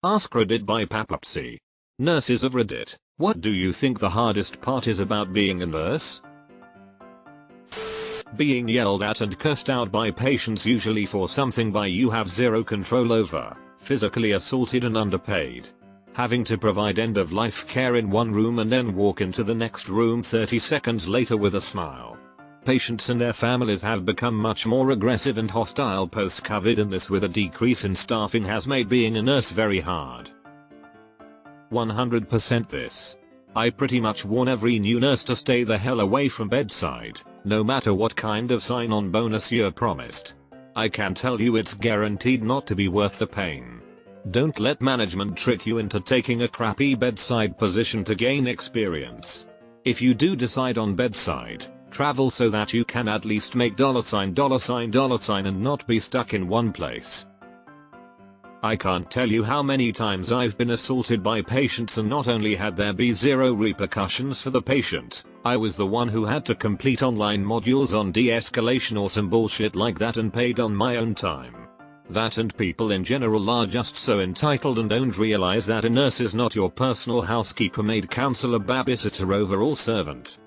AskReddit by Papupsy. Nurses of Reddit, what do you think the hardest part is about being a nurse? Being yelled at and cursed out by patients, usually for something you have zero control over, physically assaulted and underpaid. Having to provide end-of-life care in one room and then walk into the next room 30 seconds later with a smile. Patients and their families have become much more aggressive and hostile post-COVID, and this with a decrease in staffing has made being a nurse very hard. 100% this. I pretty much warn every new nurse to stay the hell away from bedside, no matter what kind of sign-on bonus you're promised. I can tell you it's guaranteed not to be worth the pain. Don't let management trick you into taking a crappy bedside position to gain experience. If you do decide on bedside, travel so that you can at least make $$, $$ and not be stuck in one place. I can't tell you how many times I've been assaulted by patients, and not only had there be zero repercussions for the patient, I was the one who had to complete online modules on de-escalation or some bullshit like that, and paid on my own time. That and people in general are just so entitled and don't realize that a nurse is not your personal housekeeper, maid, counselor, babysitter, overall servant.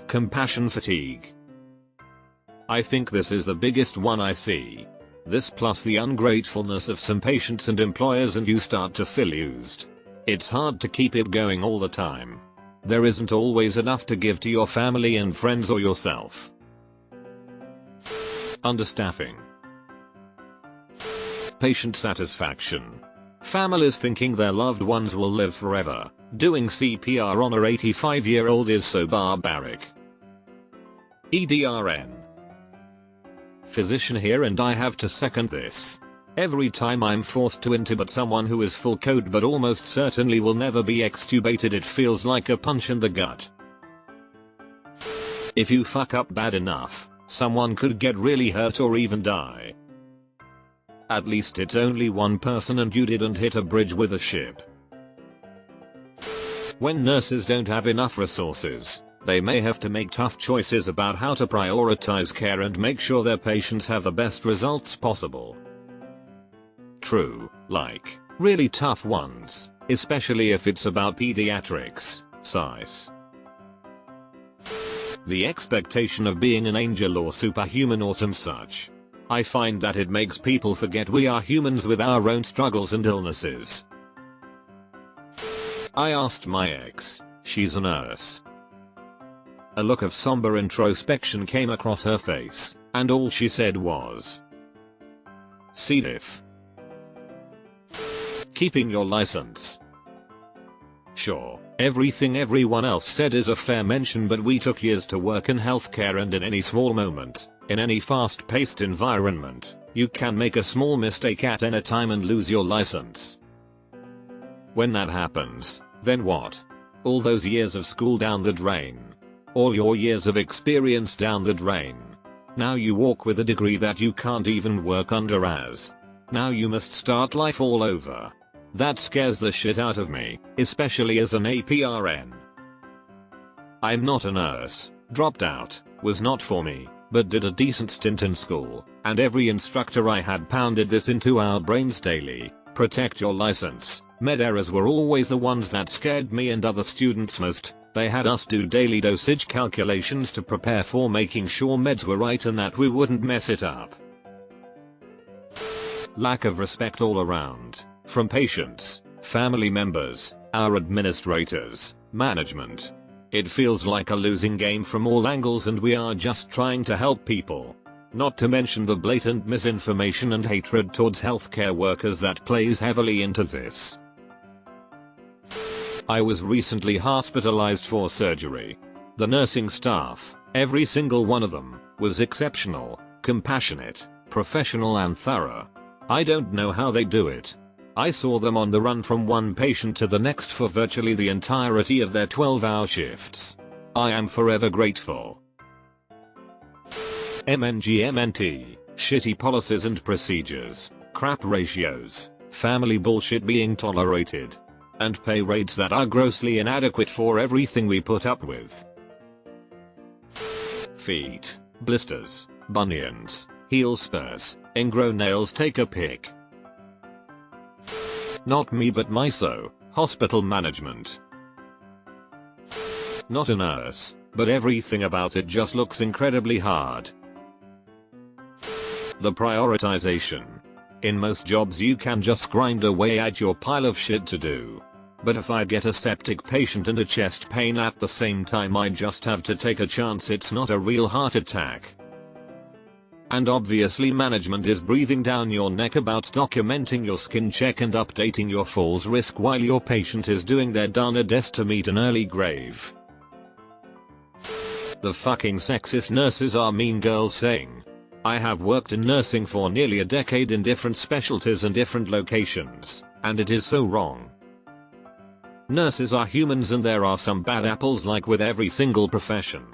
Compassion fatigue. I think this is the biggest one I see. This plus the ungratefulness of some patients and employers, and you start to feel used. It's hard to keep it going all the time. There isn't always enough to give to your family and friends or yourself. Understaffing. Patient satisfaction. Families thinking their loved ones will live forever. Doing CPR on a 85-year-old is so barbaric. EDRN. Physician here, and I have to second this. Every time I'm forced to intubate someone who is full code but almost certainly will never be extubated, it feels like a punch in the gut. If you fuck up bad enough, someone could get really hurt or even die. At least it's only one person and you didn't hit a bridge with a ship. When nurses don't have enough resources, they may have to make tough choices about how to prioritize care and make sure their patients have the best results possible. True, like, really tough ones, especially if it's about pediatrics, size. The expectation of being an angel or superhuman or some such. I find that it makes people forget we are humans with our own struggles and illnesses. I asked my ex, she's a nurse. A look of somber introspection came across her face, and all she said was, "C. diff. Keeping your license." Sure, everything everyone else said is a fair mention, but we took years to work in healthcare, and in any small moment, in any fast-paced environment, you can make a small mistake at any time and lose your license. When that happens, then what? All those years of school down the drain. All your years of experience down the drain. Now you walk with a degree that you can't even work under as. Now you must start life all over. That scares the shit out of me, especially as an APRN. I'm not a nurse, dropped out, was not for me, but did a decent stint in school, and every instructor I had pounded this into our brains daily. Protect your license. Med errors were always the ones that scared me and other students most. They had us do daily dosage calculations to prepare for making sure meds were right and that we wouldn't mess it up. Lack of respect all around, from patients, family members, our administrators, management. It feels like a losing game from all angles, and we are just trying to help people. Not to mention the blatant misinformation and hatred towards healthcare workers that plays heavily into this. I was recently hospitalized for surgery. The nursing staff, every single one of them, was exceptional, compassionate, professional and thorough. I don't know how they do it. I saw them on the run from one patient to the next for virtually the entirety of their 12-hour shifts. I am forever grateful. MNT, shitty policies and procedures, crap ratios, family bullshit being tolerated, and pay rates that are grossly inadequate for everything we put up with. Feet, blisters, bunions, heel spurs, ingrown nails, take a pick. Not me but myso, hospital management. Not a nurse, but everything about it just looks incredibly hard. The prioritization. In most jobs you can just grind away at your pile of shit to do. But if I get a septic patient and a chest pain at the same time, I just have to take a chance it's not a real heart attack. And obviously management is breathing down your neck about documenting your skin check and updating your falls risk while your patient is doing their darnedest to meet an early grave. The fucking sexist nurses are mean girls saying. I have worked in nursing for nearly a decade in different specialties and different locations, and it is so wrong. Nurses are humans and there are some bad apples like with every single profession.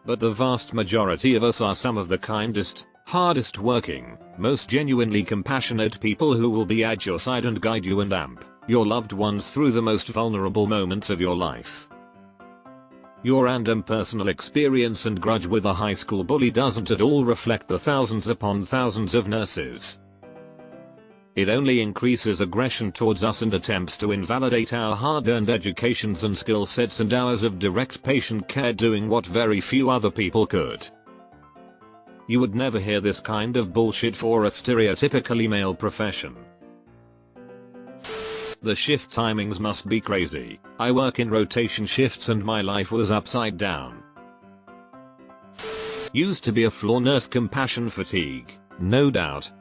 But the vast majority of us are some of the kindest, hardest working, most genuinely compassionate people who will be at your side and guide you and amp your loved ones through the most vulnerable moments of your life. Your random personal experience and grudge with a high school bully doesn't at all reflect the thousands upon thousands of nurses. It only increases aggression towards us and attempts to invalidate our hard-earned educations and skill sets and hours of direct patient care doing what very few other people could. You would never hear this kind of bullshit for a stereotypically male profession. The shift timings must be crazy. I work in rotation shifts and my life was upside down. Used to be a floor nurse, compassion fatigue, no doubt.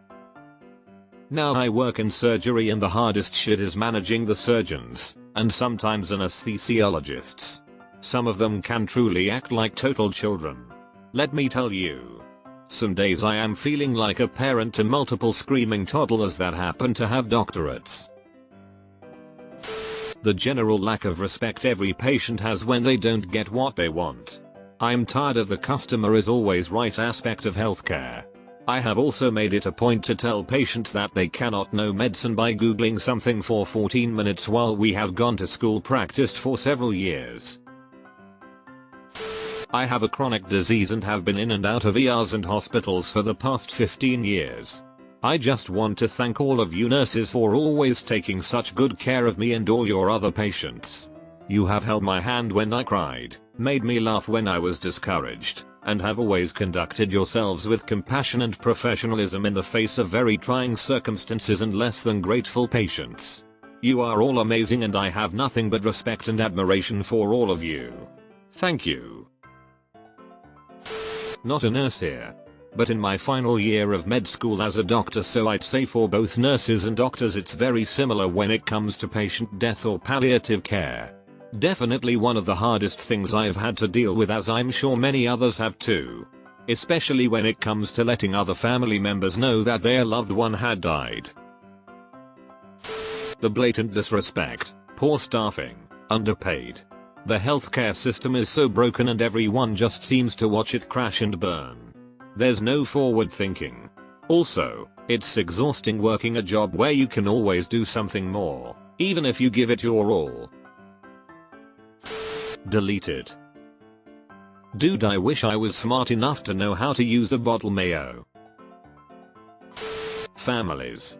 Now I work in surgery and the hardest shit is managing the surgeons, and sometimes anesthesiologists. Some of them can truly act like total children. Let me tell you. Some days I am feeling like a parent to multiple screaming toddlers that happen to have doctorates. The general lack of respect every patient has when they don't get what they want. I'm tired of the customer is always right aspect of healthcare. I have also made it a point to tell patients that they cannot know medicine by googling something for 14 minutes while we have gone to school practiced for several years. I have a chronic disease and have been in and out of ERs and hospitals for the past 15 years. I just want to thank all of you nurses for always taking such good care of me and all your other patients. You have held my hand when I cried, made me laugh when I was discouraged, and have always conducted yourselves with compassion and professionalism in the face of very trying circumstances and less than grateful patients. You are all amazing and I have nothing but respect and admiration for all of you. Thank you. Not a nurse here, but in my final year of med school as a doctor, so I'd say for both nurses and doctors it's very similar when it comes to patient death or palliative care. Definitely one of the hardest things I've had to deal with, as I'm sure many others have too. Especially when it comes to letting other family members know that their loved one had died. The blatant disrespect, poor staffing, underpaid. The healthcare system is so broken and everyone just seems to watch it crash and burn. There's no forward thinking. Also, it's exhausting working a job where you can always do something more, even if you give it your all. Deleted. Dude, I wish I was smart enough to know how to use a bottle mayo. Families.